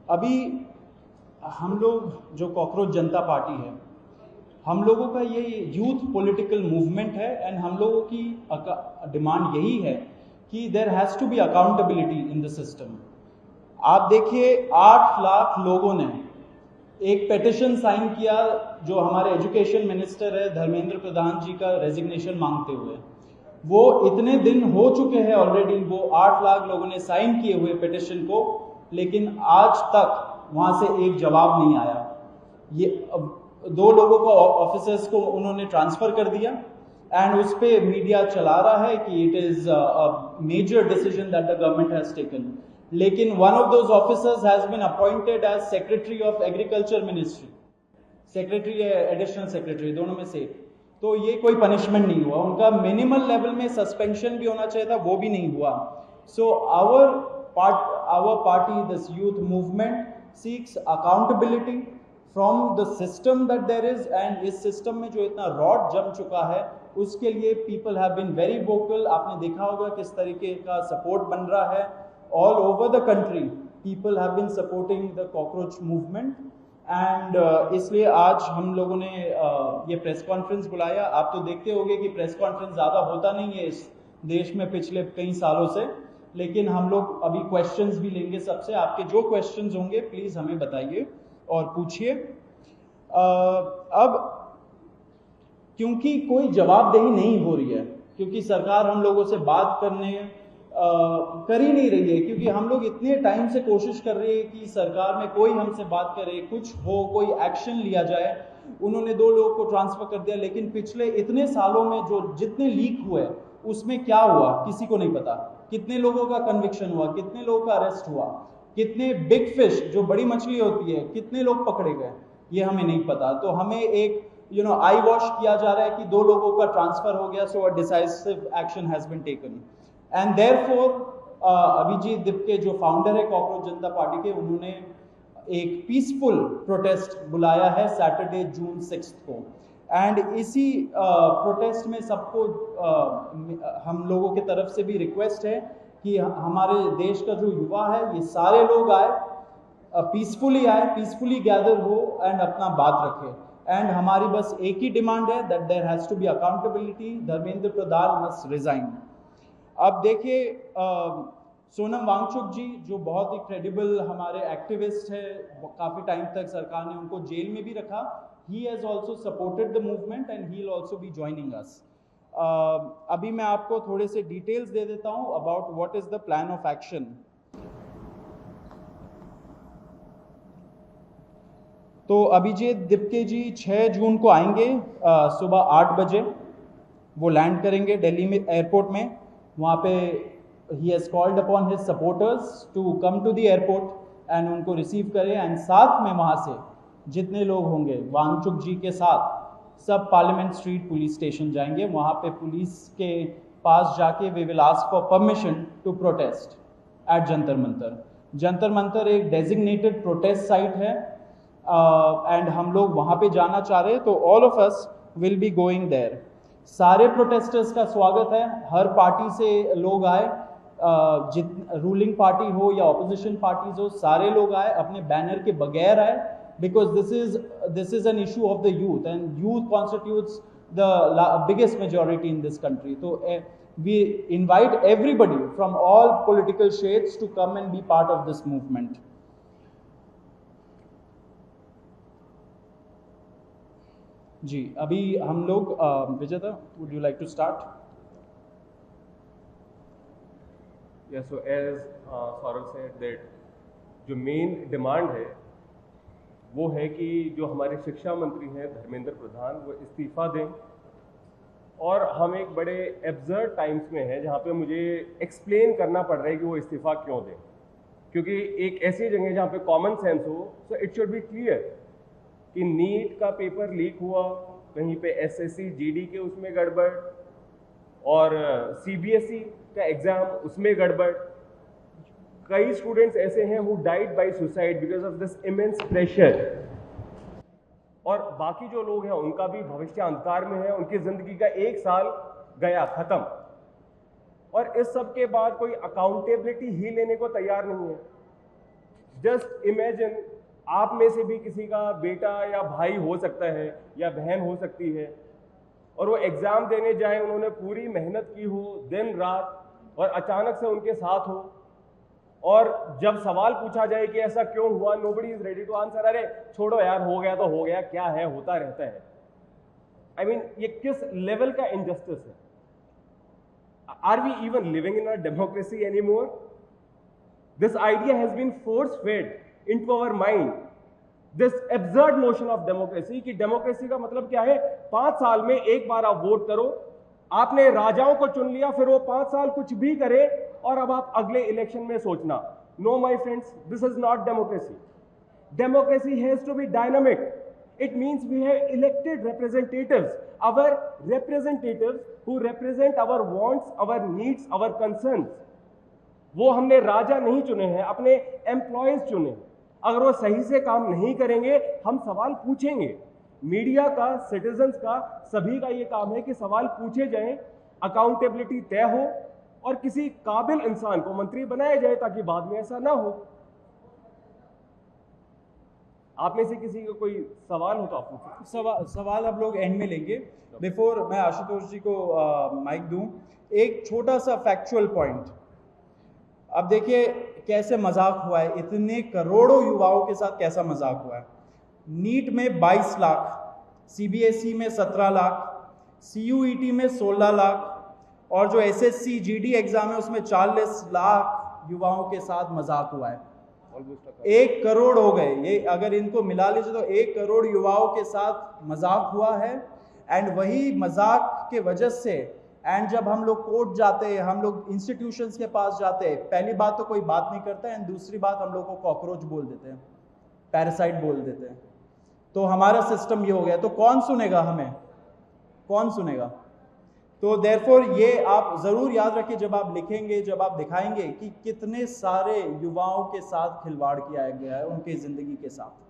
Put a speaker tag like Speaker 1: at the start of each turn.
Speaker 1: अभी हम लोग जो कॉकरोच जनता पार्टी है, हम लोगों का ये यूथ पॉलिटिकल मूवमेंट है एंड हम लोगों की डिमांड यही है कि there has to be accountability in the system. आप देखिए 8 लाख लोगों ने एक पेटिशन साइन किया जो हमारे एजुकेशन मिनिस्टर है धर्मेंद्र प्रधान जी का रेजिग्नेशन मांगते हुए। वो इतने दिन हो चुके हैं ऑलरेडी, वो 8 लाख लोगों ने साइन किए हुए पेटिशन को, लेकिन आज तक वहां से एक जवाब नहीं आया। ये 2 लोगों को ऑफिसर्स को उन्होंने ट्रांसफर कर दिया एंड उस पे मीडिया चला रहा है कि it is a major decision that the government has taken. लेकिन one of those officers has been appointed as secretary of agriculture ministry, secretary additional secretary, दोनों में से। तो ये कोई पनिशमेंट नहीं हुआ, उनका मिनिमल लेवल में सस्पेंशन भी होना चाहिए था, वो भी नहीं हुआ। So our party, this youth movement seeks accountability from the system that there is, and इस सिस्टम में जो इतना रॉड जम चुका है उसके लिए people have been very vocal. आपने देखा होगा किस तरीके का सपोर्ट बन रहा है all over the country. People have been supporting the cockroach movement and इसलिए आज हम लोगों ने ये प्रेस कॉन्फ्रेंस बुलाया। आप तो देखते होंगे कि प्रेस कॉन्फ्रेंस ज़्यादा होता नहीं है इस देश में पिछले कई सालों से, लेकिन हम लोग अभी क्वेश्चंस भी लेंगे सबसे। आपके जो क्वेश्चंस होंगे प्लीज़ हमें बताइए और पूछिए। अब क्योंकि कोई जवाबदेही नहीं हो रही है, क्योंकि सरकार हम लोगों से बात कर ही नहीं रही है, क्योंकि हम लोग इतने टाइम से कोशिश कर रहे हैं कि सरकार में कोई हमसे बात करे, कुछ हो, कोई एक्शन लिया जाए। उन्होंने 2 लोगों को ट्रांसफर कर दिया, लेकिन पिछले इतने सालों में जो जितने लीक हुए उसमें क्या हुआ किसी को नहीं पता। कितने लोगों का कन्विक्शन हुआ, कितने लोगों का अरेस्ट हुआ, कितने बिग फिश जो बड़ी मछली होती है कितने लोग पकड़े गए, ये हमें नहीं पता। तो हमें एक आई वॉश किया जा रहा है कि 2 लोगों का ट्रांसफर हो गया, so a decisive action has been taken. And therefore Abhijit Dipke जो फाउंडर है कॉकरोच जनता पार्टी के, उन्होंने एक पीसफुल प्रोटेस्ट बुलाया है सैटरडे जून 6 को। एंड इसी प्रोटेस्ट में सबको हम लोगों की तरफ से भी रिक्वेस्ट है कि हमारे देश का जो युवा है ये सारे लोग आए, पीसफुली आए, पीसफुली गैदर हो एंड अपना बात रखें। एंड हमारी बस एक ही डिमांड है that there has to be accountability, Dharmendra Pradhan must resign. अब देखिए सोनम वांगचुक जी जो बहुत ही क्रेडिबल हमारे एक्टिविस्ट है, काफ़ी टाइम तक सरकार ने उनको जेल में भी रखा। He has also supported the movement and he will also be joining us. अभी मैं आपको थोड़े से डिटेल्स दे देता हूँ about what is the plan of action. तो अभिजीत दिपके जी 6 जून को आएंगे सुबह 8 बजे। वो लैंड करेंगे दिल्ली में एयरपोर्ट में। वहाँ पे he has called upon his supporters to come to the airport and उनको रिसीव करें। एंड साथ में वहाँ से जितने लोग होंगे वांगचुक जी के साथ सब पार्लियामेंट स्ट्रीट पुलिस स्टेशन जाएंगे। वहाँ पे पुलिस के पास जाके we will ask for permission to protest at Jantar Mantar. Jantar Mantar एक डेजिग्नेटेड प्रोटेस्ट साइट है एंड हम लोग वहाँ पे जाना चाह रहे हैं, तो all of us will be going there. सारे प्रोटेस्टर्स का स्वागत है, हर पार्टी से लोग आए, रूलिंग पार्टी हो या ऑपोजिशन पार्टीज हो, सारे लोग आए, अपने बैनर के बगैर आए, because this is an issue of the youth and youth constitutes the biggest majority in this country. तो we invite everybody from all political shades to come and be part of this movement. जी अभी हम लोग Vijeta, would you like to start?
Speaker 2: Yeah, so as Saurav said that जो main demand है वो है कि जो हमारे शिक्षा मंत्री हैं धर्मेंद्र प्रधान वो इस्तीफा दें। और हम एक बड़े एब्सर्ड टाइम्स में हैं जहाँ पे मुझे एक्सप्लेन करना पड़ रहा है कि वो इस्तीफा क्यों दें, क्योंकि एक ऐसी जगह जहाँ पे कॉमन सेंस हो, so it should be clear कि नीट का पेपर लीक हुआ, कहीं पे एसएससी जीडी के उसमें गड़बड़ और सीबीएसई का एग्जाम उसमें गड़बड़। कई स्टूडेंट्स ऐसे हैं who died by suicide because of this immense pressure, और बाकी जो लोग हैं उनका भी भविष्य अंधकार में है, उनकी जिंदगी का 1 साल गया खत्म। और इस सब के बाद कोई अकाउंटेबिलिटी ही लेने को तैयार नहीं है। जस्ट इमेजिन, आप में से भी किसी का बेटा या भाई हो सकता है या बहन हो सकती है, और वो एग्जाम देने जाए, उन्होंने पूरी मेहनत की हो दिन रात, और अचानक से उनके साथ हो, और जब सवाल पूछा जाए कि ऐसा क्यों हुआ, nobody is ready to answer, अरे छोड़ो यार, हो गया तो हो गया, क्या है, होता रहता है। आई मीन, ये किस लेवल का इनजस्टिस है? Are we even living in a democracy anymore? This idea has been force fed into our mind, this absurd notion of democracy, कि डेमोक्रेसी का मतलब क्या है, 5 साल में एक बार आप वोट करो, आपने राजाओं को चुन लिया, फिर वो 5 साल कुछ भी करे, और अब आप अगले इलेक्शन में सोचना। No my friends, this is not democracy. Democracy has to be dynamic. It means we have elected representatives, our representatives who represent our wants, our needs, our concerns. वो हमने राजा नहीं चुने हैं, अपने एम्प्लॉयज चुने। अगर वो सही से काम नहीं करेंगे, हम सवाल पूछेंगे। मीडिया का, सिटीजन्स का, सभी का ये काम है कि सवाल पूछे जाएं, अकाउंटेबिलिटी तय हो, और किसी काबिल इंसान को मंत्री बनाया जाए, ताकि बाद में ऐसा ना हो। आप में से किसी का कोई सवाल हो तो आप पूछें।
Speaker 1: सवाल आप लोग एंड में लेंगे। बिफोर मैं आशुतोष जी को माइक दूं, एक छोटा सा फैक्चुअल पॉइंट। अब देखिए कैसे मजाक हुआ है, इतने करोड़ों युवाओं के साथ कैसा मजाक हुआ है। नीट में 22 लाख, सीबीएसई में 17 लाख, सीयूईटी में 16 लाख, और जो एसएससी जीडी एग्जाम है उसमें 40 लाख युवाओं के साथ मजाक हुआ है। 1 करोड़ हो गए ये, अगर इनको मिला लीजिए तो 1 करोड़ युवाओं के साथ मजाक हुआ है। एंड वही मजाक के वजह से, एंड जब हम लोग कोर्ट जाते हैं, हम लोग इंस्टीट्यूशंस के पास जाते हैं, पहली बात तो कोई बात नहीं करता है, एंड दूसरी बात हम लोग को कॉकरोच बोल देते हैं, पैरासाइट बोल देते हैं। तो हमारा सिस्टम ये हो गया, तो कौन सुनेगा हमें, कौन सुनेगा? तो देयरफॉर ये आप जरूर याद रखिए जब आप लिखेंगे, जब आप दिखाएंगे कि कितने सारे युवाओं के साथ खिलवाड़ किया गया है, उनकी जिंदगी के साथ।